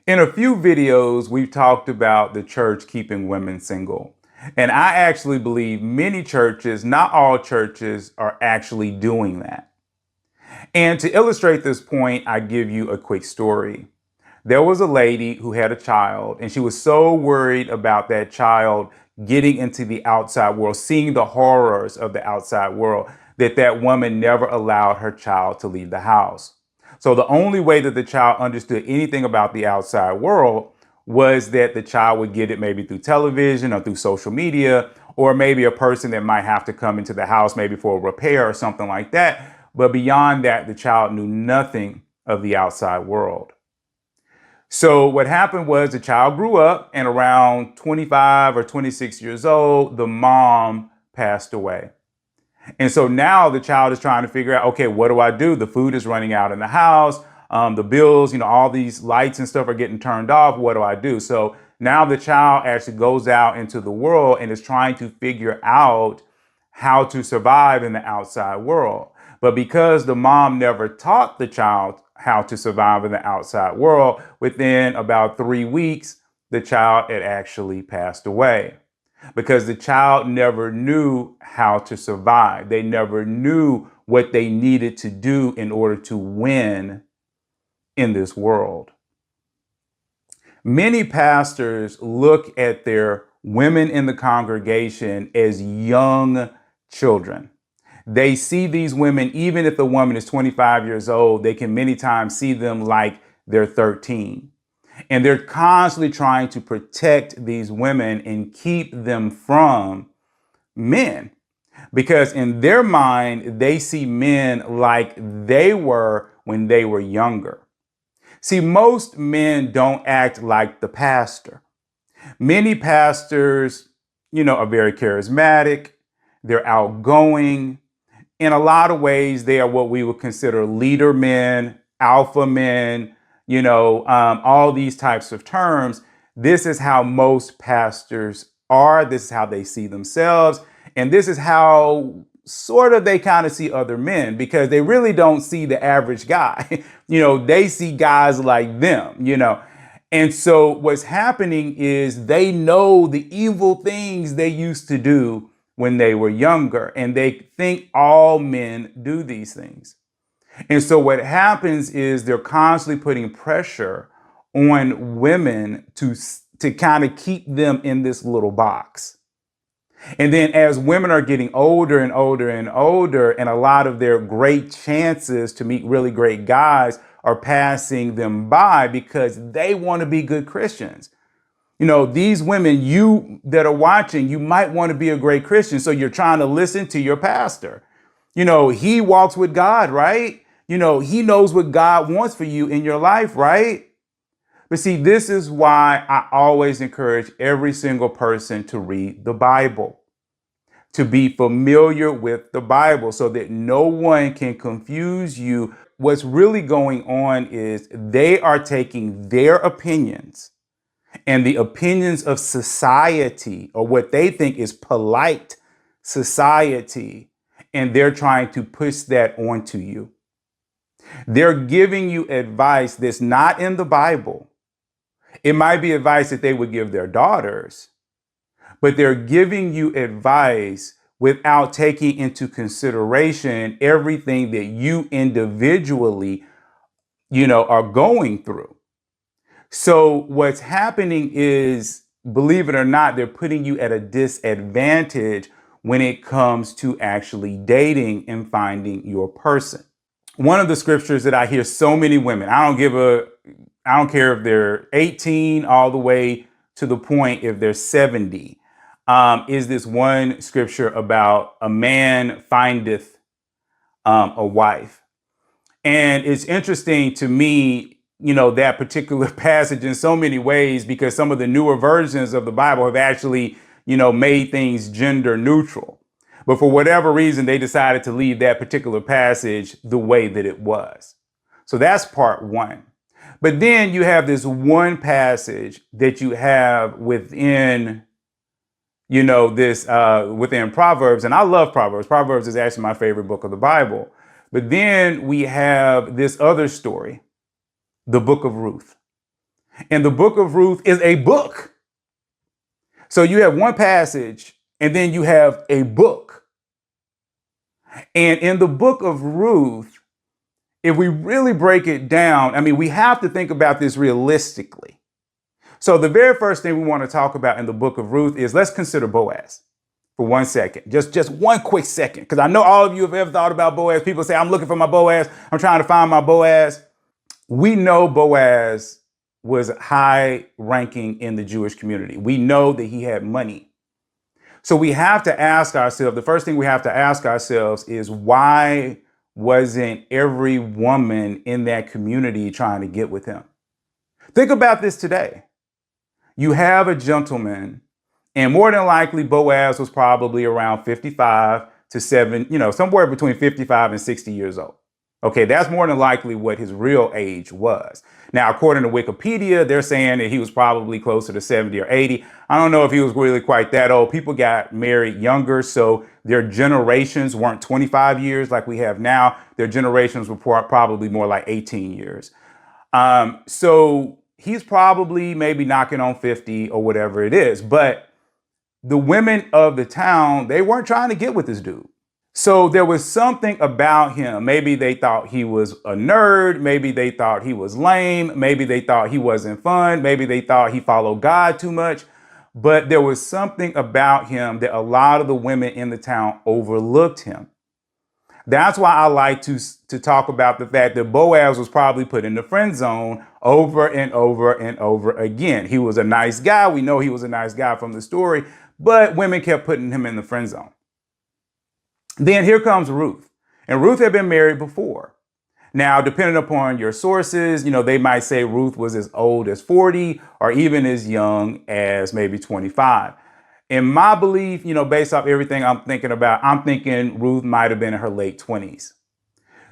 In a few videos, we've talked about the church keeping women single. And I actually believe many churches, not all churches, are actually doing that. And to illustrate this point, I give you a quick story. There was a lady who had a child, and she was so worried about that child getting into the outside world, seeing the horrors of the outside world, that that woman never allowed her child to leave the house. So the only way that the child understood anything about the outside world was that the child would get it maybe through television or through social media, or maybe a person that might have to come into the house maybe for a repair or something like that. But beyond that, the child knew nothing of the outside world. So what happened was the child grew up, and around 25 or 26 years old, the mom passed away. And so now the child is trying to figure out, okay, what do I do? The food is running out in the house. The bills, all these lights and stuff are getting turned off. What do I do? So now the child actually goes out into the world and is trying to figure out how to survive in the outside world. But because the mom never taught the child how to survive in the outside world, within about 3 weeks, the child had actually passed away. Because the child never knew how to survive. They never knew what they needed to do in order to win in this world. Many pastors look at their women in the congregation as young children. They see these women, even if the woman is 25 years old, they can many times see them like they're 13. And they're constantly trying to protect these women and keep them from men. Because in their mind, they see men like they were when they were younger. See, most men don't act like the pastor. Many pastors, are very charismatic. They're outgoing. In a lot of ways, they are what we would consider leader men, alpha men, all these types of terms. This is how most pastors are. This is how they see themselves. And this is how sort of they kind of see other men, because they really don't see the average guy. They see guys like them, And so what's happening is they know the evil things they used to do when they were younger, and they think all men do these things. And so what happens is they're constantly putting pressure on women to kind of keep them in this little box. And then as women are getting older and older and older, and a lot of their great chances to meet really great guys are passing them by because they want to be good Christians. These women, you that are watching, you might want to be a great Christian. So you're trying to listen to your pastor. He walks with God, right? He knows what God wants for you in your life, right? But see, this is why I always encourage every single person to read the Bible, to be familiar with the Bible so that no one can confuse you. What's really going on is they are taking their opinions and the opinions of society, or what they think is polite society, and they're trying to push that onto you. They're giving you advice that's not in the Bible. It might be advice that they would give their daughters, but they're giving you advice without taking into consideration everything that you individually, are going through. So what's happening is, believe it or not, they're putting you at a disadvantage when it comes to actually dating and finding your person. One of the scriptures that I hear so many women, I don't care if they're 18 all the way to the point if they're 70, is this one scripture about a man findeth a wife. And it's interesting to me, that particular passage in so many ways, because some of the newer versions of the Bible have actually, made things gender neutral. But for whatever reason, they decided to leave that particular passage the way that it was. So that's part one. But then you have this one passage that you have within, within Proverbs. And I love Proverbs. Proverbs is actually my favorite book of the Bible. But then we have this other story, the book of Ruth. And the book of Ruth is a book. So you have one passage and then you have a book. And in the book of Ruth, if we really break it down, I mean, we have to think about this realistically. So the very first thing we want to talk about in the book of Ruth is let's consider Boaz for 1 second. Just one quick second, because I know all of you have ever thought about Boaz. People say, I'm looking for my Boaz. I'm trying to find my Boaz. We know Boaz was high ranking in the Jewish community. We know that he had money. So we have to ask ourselves, the first thing we have to ask ourselves is why wasn't every woman in that community trying to get with him? Think about this today. You have a gentleman, and more than likely Boaz was probably around 55 to 7, somewhere between 55 and 60 years old. Okay, that's more than likely what his real age was. Now, according to Wikipedia, they're saying that he was probably closer to 70 or 80. I don't know if he was really quite that old. People got married younger, so their generations weren't 25 years like we have now. Their generations were probably more like 18 years. So he's probably maybe knocking on 50 or whatever it is. But the women of the town, they weren't trying to get with this dude. So there was something about him. Maybe they thought he was a nerd. Maybe they thought he was lame. Maybe they thought he wasn't fun. Maybe they thought he followed God too much. But there was something about him that a lot of the women in the town overlooked him. That's why I like to talk about the fact that Boaz was probably put in the friend zone over and over and over again. He was a nice guy. We know he was a nice guy from the story, but women kept putting him in the friend zone. Then here comes Ruth, and Ruth had been married before. Now, depending upon your sources, they might say Ruth was as old as 40 or even as young as maybe 25. In my belief, based off everything I'm thinking about, I'm thinking Ruth might have been in her late 20s.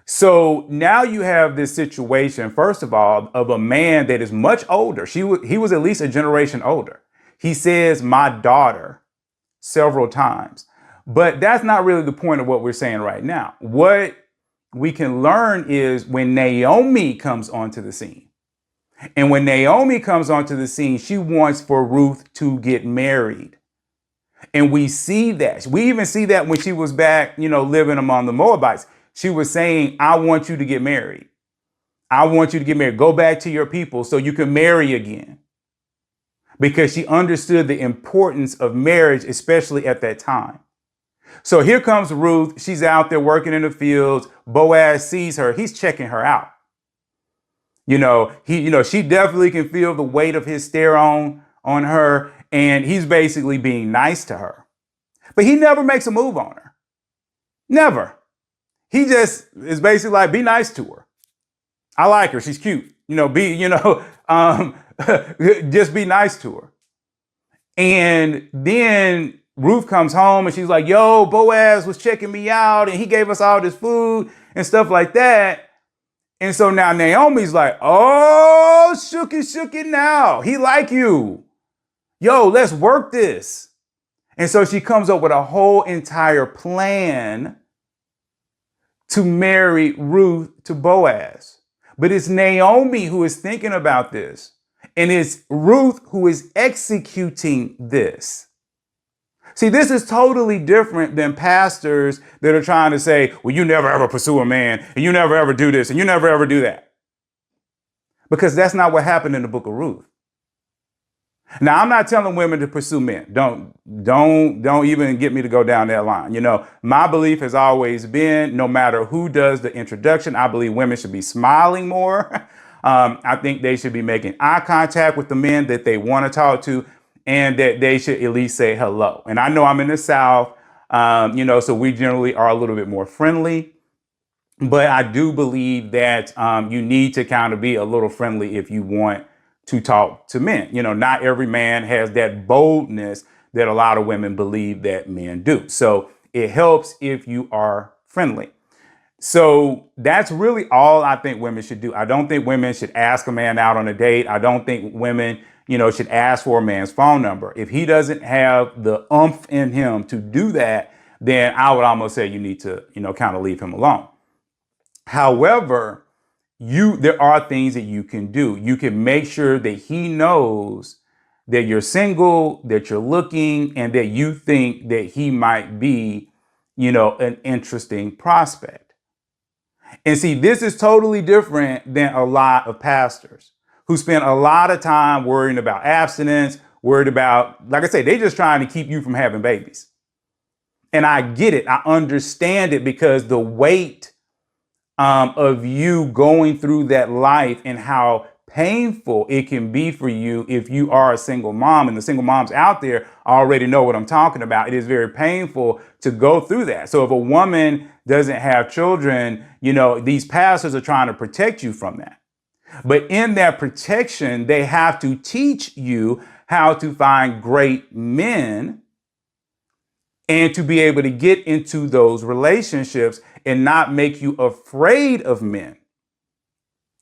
So now you have this situation, first of all, of a man that is much older. He was at least a generation older. He says, my daughter, several times. But that's not really the point of what we're saying right now. What we can learn is when Naomi comes onto the scene. And when Naomi comes onto the scene, she wants for Ruth to get married. And we see that. We even see that when she was back, living among the Moabites. She was saying, I want you to get married. I want you to get married. Go back to your people so you can marry again. Because she understood the importance of marriage, especially at that time. So here comes Ruth. She's out there working in the fields. Boaz sees her. He's checking her out. She definitely can feel the weight of his stare on her. And he's basically being nice to her. But he never makes a move on her. Never. He just is basically like, be nice to her. I like her. She's cute. Just be nice to her. And then Ruth comes home and she's like, yo, Boaz was checking me out and he gave us all this food and stuff like that. And so now Naomi's like, oh, shooky now. He like you. Yo, let's work this. And so she comes up with a whole entire plan to marry Ruth to Boaz. But it's Naomi who is thinking about this. And it's Ruth who is executing this. See, this is totally different than pastors that are trying to say, well, you never ever pursue a man and you never ever do this and you never ever do that. Because that's not what happened in the book of Ruth. Now, I'm not telling women to pursue men. Don't even get me to go down that line. My belief has always been no matter who does the introduction, I believe women should be smiling more. I think they should be making eye contact with the men that they want to talk to. And that they should at least say hello. And I know I'm in the South, so we generally are a little bit more friendly. But I do believe that you need to kind of be a little friendly if you want to talk to men. Not every man has that boldness that a lot of women believe that men do. So it helps if you are friendly. So that's really all I think women should do. I don't think women should ask a man out on a date. I don't think women should ask for a man's phone number. If he doesn't have the oomph in him to do that, then I would almost say you need to, kind of leave him alone. However, there are things that you can do. You can make sure that he knows that you're single, that you're looking, and that you think that he might be, an interesting prospect. And see, this is totally different than a lot of pastors who spend a lot of time worrying about abstinence, worried about, like I say, they just trying to keep you from having babies. And I get it. I understand it, because the weight of you going through that life and how painful it can be for you if you are a single mom, and the single moms out there already know what I'm talking about. It is very painful to go through that. So if a woman doesn't have children, these pastors are trying to protect you from that. But in that protection, they have to teach you how to find great men and to be able to get into those relationships and not make you afraid of men.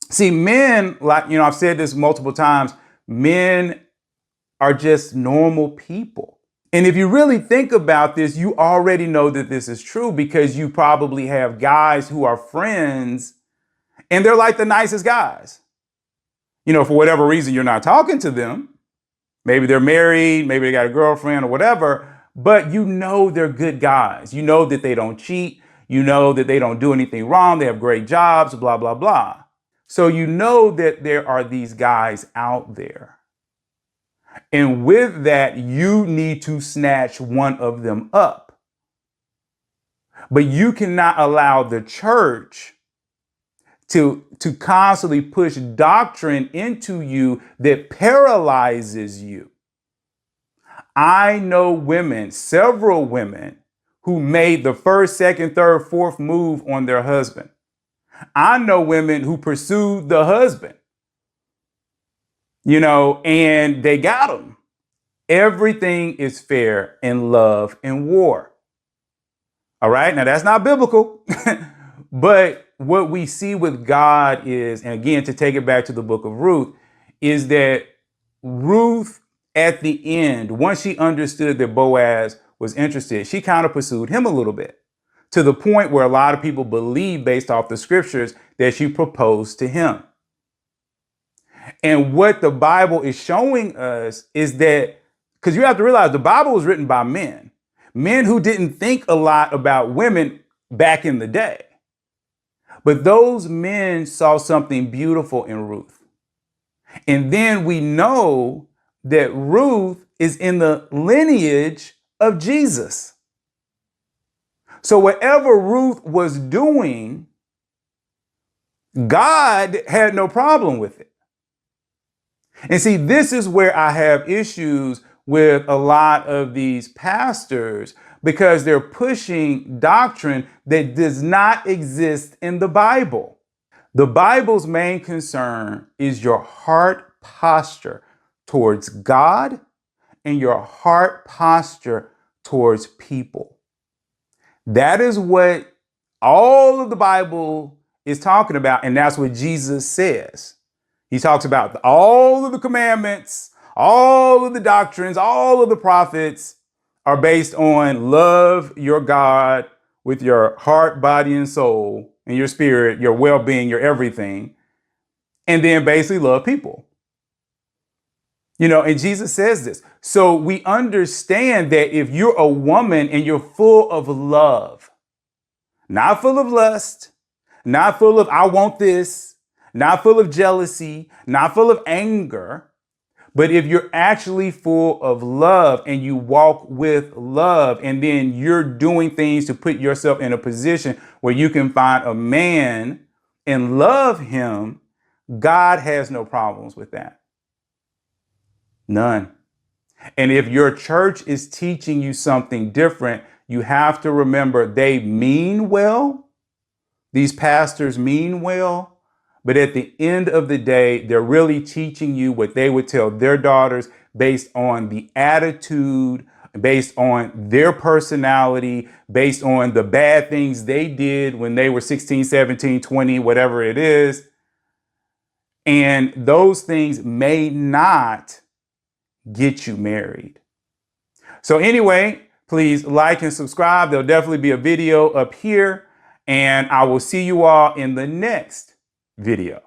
See, men, like, I've said this multiple times, men are just normal people. And if you really think about this, you already know that this is true, because you probably have guys who are friends and they're like the nicest guys. For whatever reason, you're not talking to them. Maybe they're married, maybe they got a girlfriend or whatever, but they're good guys. You know that they don't cheat. You know that they don't do anything wrong. They have great jobs, blah, blah, blah. So you know that there are these guys out there. And with that, you need to snatch one of them up. But you cannot allow the church to constantly push doctrine into you that paralyzes you. I know women, several women, who made the first, second, third, fourth move on their husband. I know women who pursued the husband, and they got him. Everything is fair in love and war. All right. Now, that's not biblical. But what we see with God is, and again, to take it back to the book of Ruth, is that Ruth, at the end, once she understood that Boaz was interested, she kind of pursued him a little bit, to the point where a lot of people believe, based off the scriptures, that she proposed to him. And what the Bible is showing us is that, because you have to realize the Bible was written by men who didn't think a lot about women back in the day. But those men saw something beautiful in Ruth. And then we know that Ruth is in the lineage of Jesus. So whatever Ruth was doing, God had no problem with it. And see, this is where I have issues with a lot of these pastors, because they're pushing doctrine that does not exist in the Bible. The Bible's main concern is your heart posture towards God and your heart posture towards people. That is what all of the Bible is talking about. And that's what Jesus says. He talks about all of the commandments, all of the doctrines, all of the prophets are based on love your God with your heart, body, and soul, and your spirit, your well-being, your everything. And then basically love people. And Jesus says this. So we understand that if you're a woman and you're full of love, not full of lust, not full of I want this, not full of jealousy, not full of anger, but if you're actually full of love and you walk with love, and then you're doing things to put yourself in a position where you can find a man and love him, God has no problems with that. None. And if your church is teaching you something different, you have to remember they mean well. These pastors mean well. But at the end of the day, they're really teaching you what they would tell their daughters based on the attitude, based on their personality, based on the bad things they did when they were 16, 17, 20, whatever it is. And those things may not get you married. So anyway, please like and subscribe. There'll definitely be a video up here, and I will see you all in the next video.